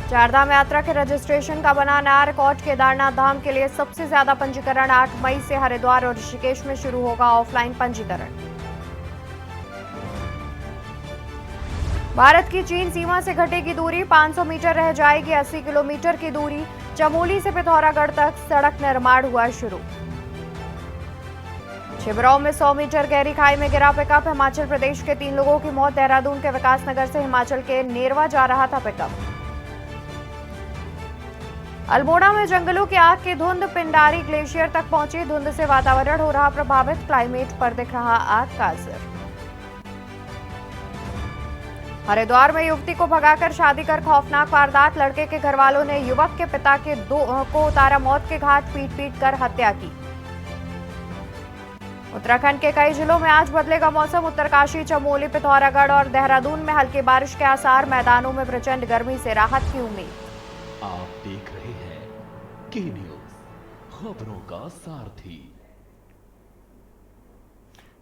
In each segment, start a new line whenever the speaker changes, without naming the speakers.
चारधाम यात्रा के रजिस्ट्रेशन का बना नया रिकॉर्ड। केदारनाथ धाम के लिए सबसे ज्यादा पंजीकरण 8 मई से हरिद्वार और ऋषिकेश में शुरू होगा ऑफलाइन पंजीकरण। भारत की चीन सीमा से घटेगी दूरी, 500 मीटर रह जाएगी 80 किलोमीटर की दूरी। चमोली से पिथौरागढ़ तक सड़क निर्माण हुआ शुरू। छिबराव में 100 मीटर गहरी खाई में गिरा पिकअप, हिमाचल प्रदेश के 3 लोगों की मौत। देहरादून के विकासनगर से हिमाचल के नेरवा जा रहा था पिकअप। अल्मोड़ा में जंगलों की आग की धुंध, पिंडारी ग्लेशियर तक पहुंची। धुंध से वातावरण हो रहा प्रभावित, क्लाइमेट पर दिख रहा आग का असर। हरिद्वार में युवती को भगाकर शादी कर खौफनाक वारदात, लड़के के घर वालों ने युवक के पिता के को उतारा मौत के घाट, पीट पीट कर हत्या की। उत्तराखंड के कई जिलों में आज बदलेगा मौसम, उत्तरकाशी, चमोली, पिथौरागढ़ और देहरादून में हल्की बारिश के आसार, मैदानों में प्रचंड गर्मी से राहत की उम्मीद।
आप देख रहे हैं के न्यूज, खबरों का सारथी।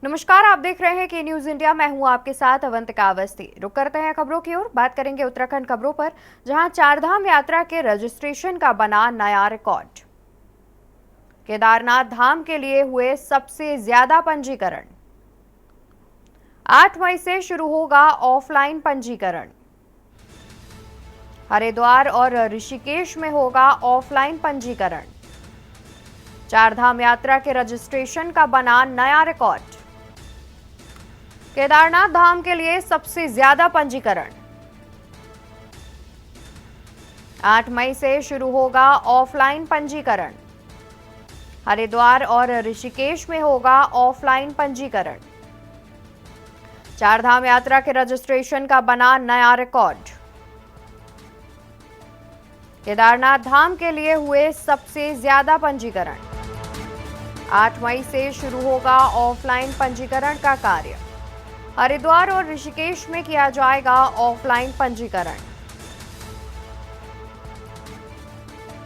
नमस्कार, आप देख रहे हैं के न्यूज इंडिया। मैं हूं आपके साथ अवंतिका अवस्थी। रुक करते हैं खबरों की ओर। बात करेंगे उत्तराखंड खबरों पर, जहां चारधाम यात्रा के रजिस्ट्रेशन का बना नया रिकॉर्ड। केदारनाथ धाम के लिए हुए सबसे ज्यादा पंजीकरण। 8 मई से शुरू होगा ऑफलाइन पंजीकरण। हरिद्वार और ऋषिकेश में होगा ऑफलाइन पंजीकरण। चारधाम यात्रा के रजिस्ट्रेशन का बना नया रिकॉर्ड। केदारनाथ धाम के लिए सबसे ज्यादा पंजीकरण। 8 मई से शुरू होगा ऑफलाइन पंजीकरण। हरिद्वार और ऋषिकेश में होगा ऑफलाइन पंजीकरण। चारधाम यात्रा के रजिस्ट्रेशन का बना नया रिकॉर्ड। केदारनाथ धाम के लिए हुए सबसे ज्यादा पंजीकरण। 8 मई से शुरू होगा ऑफलाइन पंजीकरण का कार्य। हरिद्वार और ऋषिकेश में किया जाएगा ऑफलाइन पंजीकरण।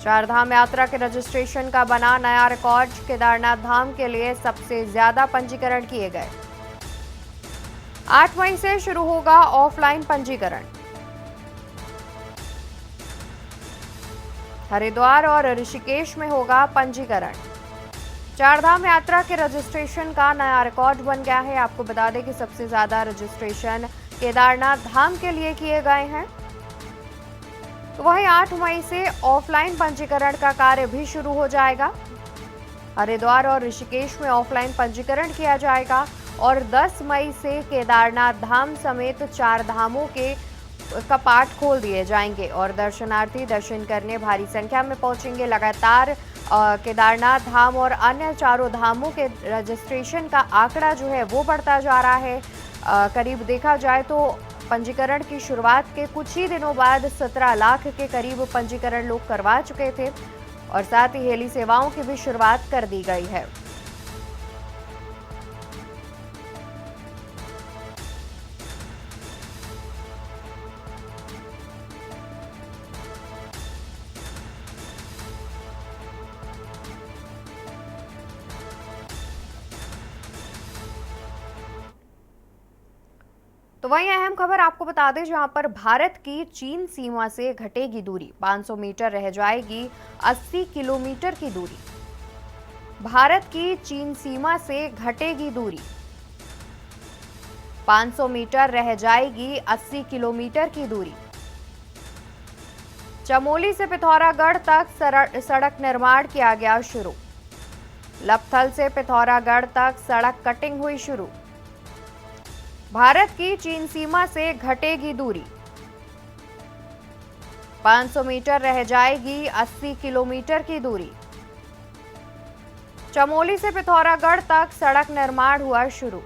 चारधाम यात्रा के रजिस्ट्रेशन का बना नया रिकॉर्ड। केदारनाथ धाम के लिए सबसे ज्यादा पंजीकरण किए गए। 8 मई से शुरू होगा ऑफलाइन पंजीकरण। हरिद्वार और ऋषिकेश में होगा पंजीकरण। चारधाम यात्रा के रजिस्ट्रेशन का नया रिकॉर्ड बन गया है। आपको बता दें कि सबसे ज्यादा रजिस्ट्रेशन केदारनाथ धाम के लिए किए गए हैं। तो वहीं 8 मई से ऑफलाइन पंजीकरण का कार्य भी शुरू हो जाएगा। हरिद्वार और ऋषिकेश में ऑफलाइन पंजीकरण किया जाएगा और 10 मई से केदारनाथ धाम समेत 4 धामों के कपाट खोल दिए जाएंगे और दर्शनार्थी दर्शन करने भारी संख्या में पहुंचेंगे। लगातार केदारनाथ धाम और अन्य चारों धामों के रजिस्ट्रेशन का आंकड़ा जो है वो बढ़ता जा रहा है। करीब देखा जाए तो पंजीकरण की शुरुआत के कुछ ही दिनों बाद 17 लाख के करीब पंजीकरण लोग करवा चुके थे और साथ ही हेली सेवाओं की भी शुरुआत कर दी गई है। तो वहीं अहम खबर आपको बता दें, जहां पर भारत की चीन सीमा से घटेगी दूरी, 500 मीटर रह जाएगी 80 किलोमीटर की दूरी। भारत की चीन सीमा से घटेगी दूरी, 500 मीटर रह जाएगी 80 किलोमीटर की दूरी। चमोली से पिथौरागढ़ तक सड़क निर्माण किया गया शुरू। लपथल से पिथौरागढ़ तक सड़क कटिंग हुई शुरू। भारत की चीन सीमा से घटेगी दूरी, 500 मीटर रह जाएगी 80 किलोमीटर की दूरी। चमोली से पिथौरागढ़ तक सड़क निर्माण हुआ शुरू।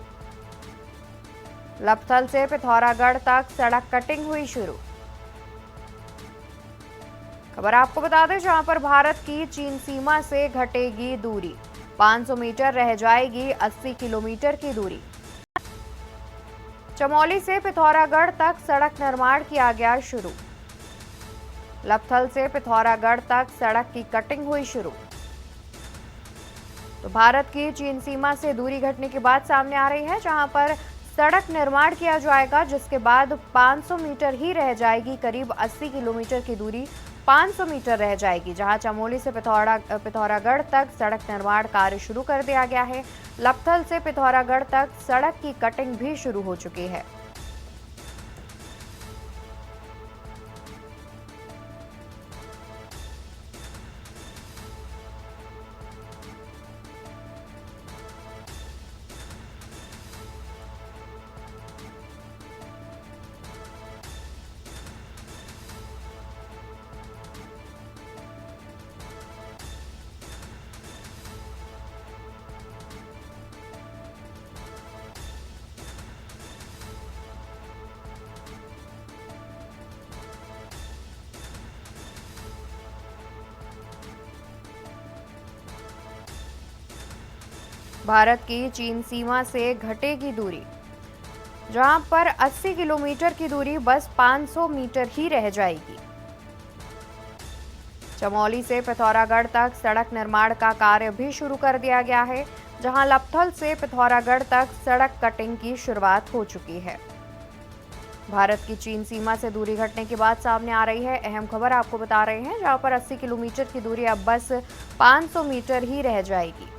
लपथल से पिथौरागढ़ तक सड़क कटिंग हुई शुरू। खबर आपको बता दें, जहां पर भारत की चीन सीमा से घटेगी दूरी, 500 मीटर रह जाएगी 80 किलोमीटर की दूरी। चमोली से पिथौरागढ़ तक सड़क निर्माण किया गया शुरू। लपथल से पिथौरागढ़ तक सड़क की कटिंग हुई शुरू। तो भारत की चीन सीमा से दूरी घटने की बात सामने आ रही है, जहां पर सड़क निर्माण किया जाएगा, जिसके बाद 500 मीटर ही रह जाएगी। करीब 80 किलोमीटर की दूरी 500 मीटर रह जाएगी, जहां चमोली से पिथौरागढ़ तक सड़क निर्माण कार्य शुरू कर दिया गया है। लपथल से पिथौरागढ़ तक सड़क की कटिंग भी शुरू हो चुकी है। भारत की चीन सीमा से घटेगी दूरी, जहां पर 80 किलोमीटर की दूरी बस 500 मीटर ही रह जाएगी। चमोली से पिथौरागढ़ तक सड़क निर्माण का कार्य भी शुरू कर दिया गया है, जहां लपथल से पिथौरागढ़ तक सड़क कटिंग की शुरुआत हो चुकी है। भारत की चीन सीमा से दूरी घटने की बात सामने आ रही है। अहम खबर आपको बता रहे हैं, जहां पर 80 किलोमीटर की दूरी अब बस 500 मीटर ही रह जाएगी।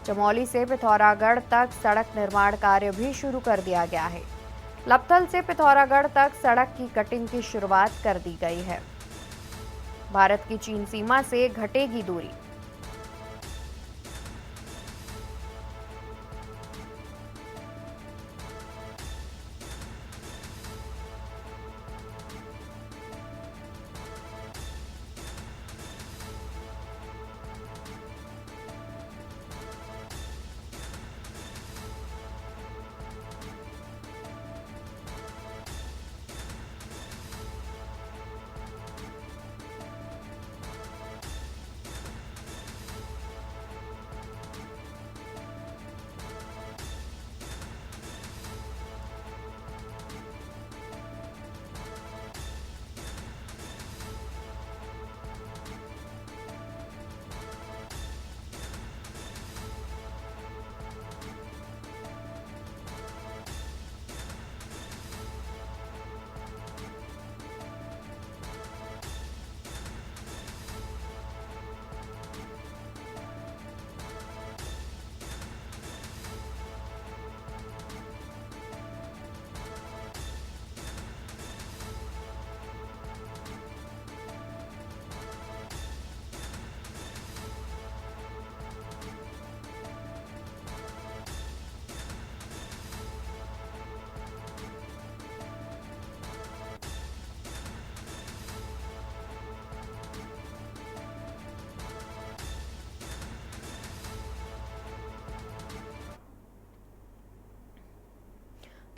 चमोली से पिथौरागढ़ तक सड़क निर्माण कार्य भी शुरू कर दिया गया है। लपथल से पिथौरागढ़ तक सड़क की कटिंग की शुरुआत कर दी गई है। भारत की चीन सीमा से घटेगी दूरी।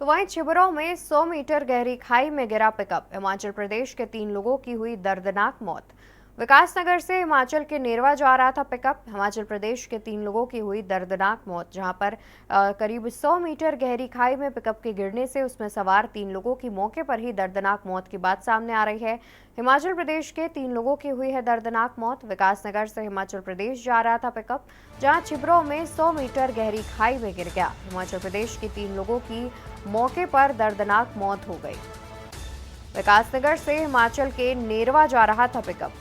तो वहीं छिबरामऊ में 100 मीटर गहरी खाई में गिरा पिकअप। हिमाचल प्रदेश के 3 लोगों की हुई दर्दनाक मौत। विकासनगर से हिमाचल के नेरवा जा रहा था पिकअप। हिमाचल प्रदेश के 3 लोगों की हुई दर्दनाक मौत, जहां पर करीब 100 मीटर गहरी खाई में पिकअप के गिरने से उसमें सवार 3 लोगों की मौके पर ही दर्दनाक मौत की बात सामने आ रही है। हिमाचल प्रदेश के 3 लोगों की हुई है दर्दनाक मौत। विकासनगर से हिमाचल प्रदेश जा रहा था पिकअप, जहां छिबरामऊ में 100 मीटर गहरी खाई में गिर गया। हिमाचल प्रदेश के 3 लोगों की मौके पर दर्दनाक मौत हो गई। विकासनगर से हिमाचल के नेरवा जा रहा था पिकअप।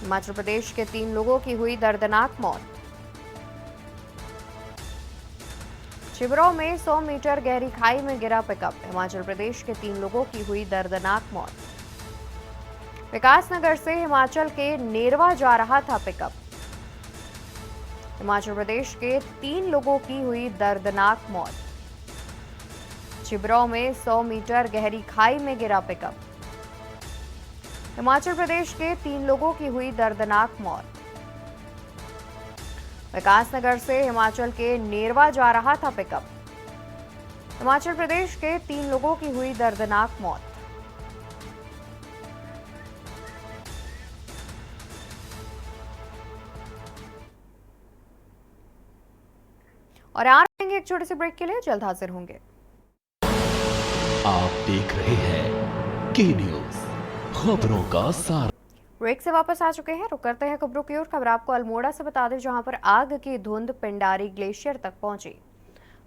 हिमाचल प्रदेश के 3 लोगों की हुई दर्दनाक मौत। छिबरामऊ में 100 मीटर गहरी खाई में गिरा पिकअप। हिमाचल प्रदेश के 3 लोगों की हुई दर्दनाक मौत। विकासनगर से हिमाचल के नेरवा जा रहा था पिकअप। हिमाचल प्रदेश के 3 लोगों की हुई दर्दनाक मौत। छिबरामऊ में 100 मीटर गहरी खाई में गिरा पिकअप। हिमाचल प्रदेश के 3 लोगों की हुई दर्दनाक मौत। विकासनगर से हिमाचल के नेरवा जा रहा था पिकअप। हिमाचल प्रदेश के 3 लोगों की हुई दर्दनाक मौत। और आ रहेंगे एक छोटे से ब्रेक के लिए, जल्द हाजिर होंगे।
आप देख रहे हैं के न्यूज, खबरों का सार।
ब्रेक से वापस आ चुके हैं। रुक करते हैं खबरों की ओर। खबर आपको अल्मोड़ा से बता दें, जहां पर आग की धुंध पिंडारी ग्लेशियर तक पहुंची।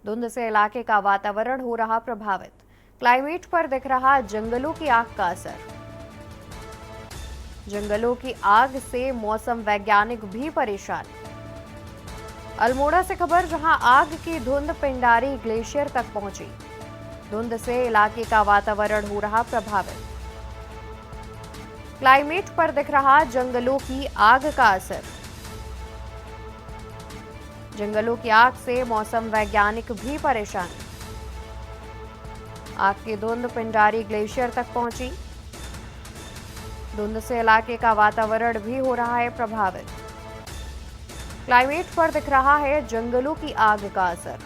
धुंध से इलाके का वातावरण हो रहा प्रभावित। क्लाइमेट पर दिख रहा जंगलों की आग का असर। जंगलों की आग से मौसम वैज्ञानिक भी परेशान। अल्मोड़ा से खबर, जहां आग की धुंध पिंडारी ग्लेशियर तक पहुंची। धुंध से इलाके का वातावरण हो रहा प्रभावित। क्लाइमेट पर दिख रहा जंगलों की आग का असर। जंगलों की आग से मौसम वैज्ञानिक भी परेशान। आग की धुंध पिंडारी ग्लेशियर तक पहुंची। धुंध से इलाके का वातावरण भी हो रहा है प्रभावित। क्लाइमेट पर दिख रहा है जंगलों की आग का असर।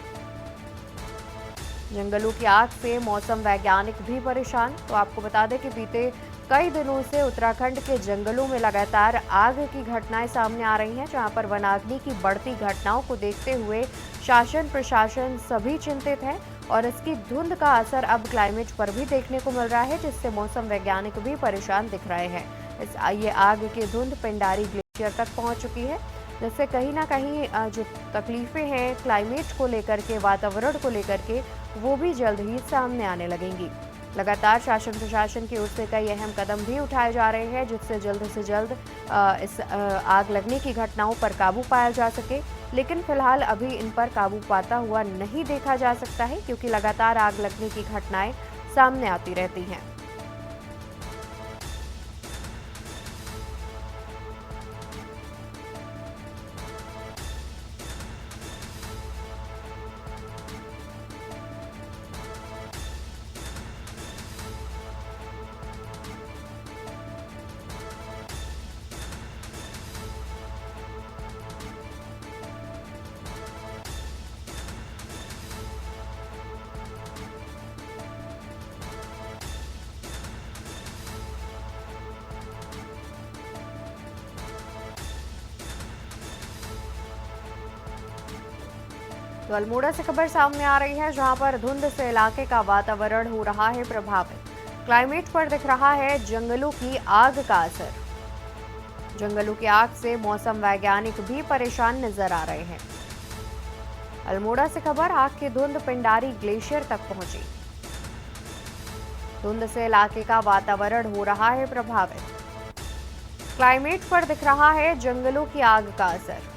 जंगलों की आग से मौसम वैज्ञानिक भी परेशान। तो आपको बता दें कि बीते कई दिनों से उत्तराखंड के जंगलों में लगातार आग की घटनाएं सामने आ रही हैं, जहां पर वनाग्नि की बढ़ती घटनाओं को देखते हुए शासन प्रशासन सभी चिंतित है और इसकी धुंध का असर अब क्लाइमेट पर भी देखने को मिल रहा है, जिससे मौसम वैज्ञानिक भी परेशान दिख रहे हैं। ये आग की धुंध पिंडारी ग्लेशियर तक पहुंच चुकी है, जिससे कहीं ना कहीं जो तकलीफें हैं क्लाइमेट को लेकर के, वातावरण को लेकर के, वो भी जल्द ही सामने आने लगेंगी। लगातार शासन प्रशासन की ओर से कई अहम कदम भी उठाए जा रहे हैं, जिससे जल्द से जल्द इस आग लगने की घटनाओं पर काबू पाया जा सके। लेकिन फिलहाल अभी इन पर काबू पाता हुआ नहीं देखा जा सकता है, क्योंकि लगातार आग लगने की घटनाएं सामने आती रहती हैं। तो अल्मोड़ा से खबर सामने आ रही है, जहां पर धुंध से इलाके का वातावरण हो रहा है प्रभावित। क्लाइमेट पर दिख रहा है जंगलों की आग का असर। जंगलों की आग से मौसम वैज्ञानिक भी परेशान नजर आ रहे हैं। अल्मोड़ा से खबर, आग की धुंध पिंडारी ग्लेशियर तक पहुंची। धुंध से इलाके का वातावरण हो रहा है प्रभावित। क्लाइमेट पर दिख रहा है जंगलों की आग का असर।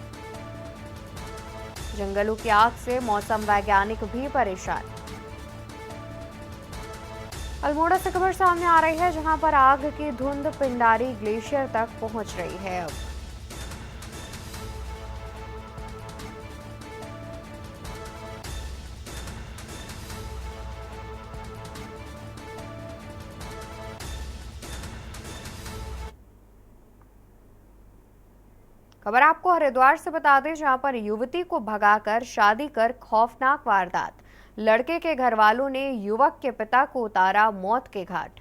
जंगलों की आग से मौसम वैज्ञानिक भी परेशान। अल्मोड़ा से खबर सामने आ रही है, जहां पर आग की धुंध पिंडारी ग्लेशियर तक पहुंच रही है। अब खबर आपको हरिद्वार से बता दें, जहां पर युवती को भगाकर शादी कर खौफनाक वारदात। लड़के के घर वालों ने युवक के पिता को उतारा मौत के घाट।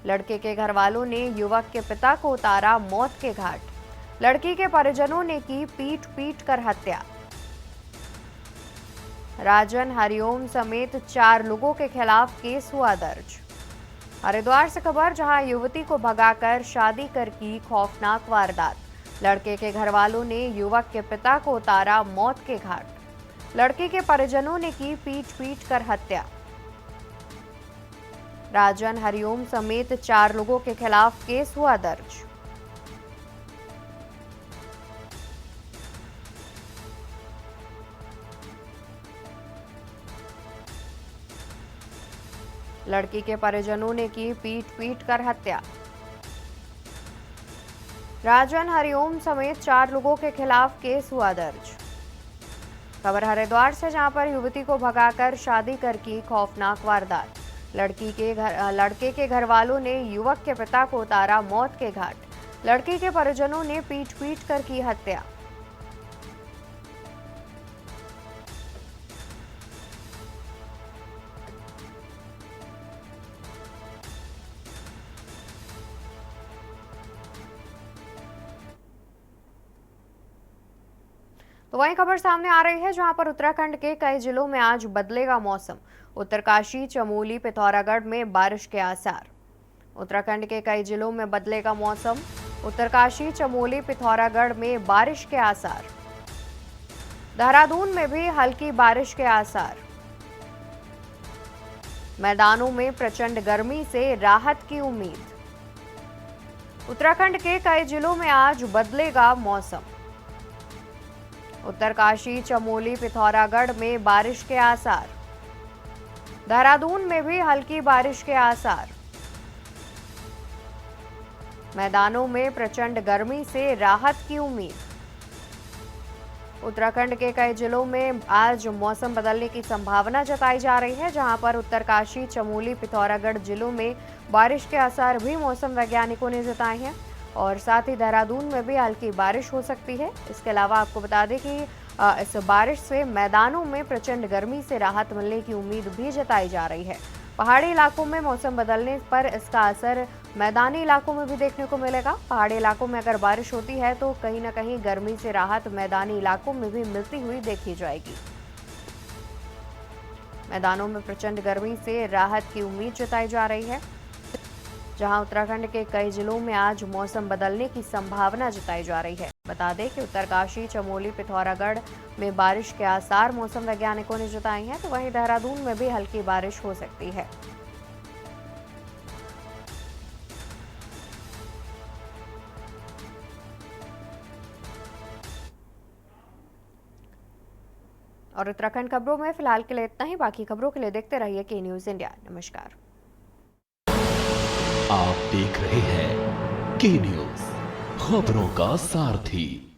लड़के के घर वालों ने युवक के पिता को उतारा मौत के घाट। लड़की के परिजनों ने की पीट पीट कर हत्या। राजन हरिओम समेत 4 लोगों के खिलाफ केस हुआ दर्ज। हरिद्वार से खबर, जहां युवती को भगाकर शादी कर की खौफनाक वारदात। लड़के के घर वालों ने युवक के पिता को उतारा मौत के घाट। लड़की के परिजनों ने की पीट पीट कर हत्या। राजन हरिओम समेत 4 लोगों के खिलाफ केस हुआ दर्ज। लड़की के परिजनों ने की पीट पीट कर हत्या। राजन हरिओम समेत 4 लोगों के खिलाफ केस हुआ दर्ज। खबर हरिद्वार से, जहां पर युवती को भगाकर शादी कर की खौफनाक वारदात। लड़के के घर वालों ने युवक के पिता को उतारा मौत के घाट। लड़की के परिजनों ने पीट पीट कर की हत्या। तो वही खबर सामने आ रही है, जहां पर उत्तराखंड के कई जिलों में आज बदलेगा मौसम। उत्तरकाशी, चमोली, पिथौरागढ़ में बारिश के आसार। उत्तराखंड के कई जिलों में बदलेगा मौसम। उत्तरकाशी, चमोली, पिथौरागढ़ में बारिश के आसार। देहरादून में भी हल्की बारिश के आसार। मैदानों में प्रचंड गर्मी से राहत की उम्मीद। उत्तराखंड के कई जिलों में आज बदलेगा मौसम। उत्तरकाशी, चमोली, पिथौरागढ़ में बारिश के आसार। देहरादून में भी हल्की बारिश के आसार। मैदानों में प्रचंड गर्मी से राहत की उम्मीद। उत्तराखंड के कई जिलों में आज मौसम बदलने की संभावना जताई जा रही है, जहां पर उत्तरकाशी, चमोली, पिथौरागढ़ जिलों में बारिश के आसार भी मौसम वैज्ञानिकों ने जताए हैं और साथ ही देहरादून में भी हल्की बारिश हो सकती है। इसके अलावा आपको बता दें कि इस बारिश से मैदानों में प्रचंड गर्मी से राहत मिलने की उम्मीद भी जताई जा रही है। पहाड़ी इलाकों में मौसम बदलने पर इसका असर मैदानी इलाकों में भी देखने को मिलेगा। पहाड़ी इलाकों में अगर बारिश होती है तो कहीं ना कहीं गर्मी से राहत मैदानी इलाकों में भी मिलती हुई देखी जाएगी। मैदानों में प्रचंड गर्मी से राहत की उम्मीद जताई जा रही है, जहां उत्तराखंड के कई जिलों में आज मौसम बदलने की संभावना जताई जा रही है। बता दें कि उत्तरकाशी, चमोली, पिथौरागढ़ में बारिश के आसार मौसम वैज्ञानिकों ने जताए हैं, तो वहीं देहरादून में भी हल्की बारिश हो सकती है। और उत्तराखंड खबरों में फिलहाल के लिए इतना ही। बाकी खबरों के लिए देखते रहिए के न्यूज इंडिया। नमस्कार।
आप देख रहे हैं के न्यूज, खबरों का सारथी।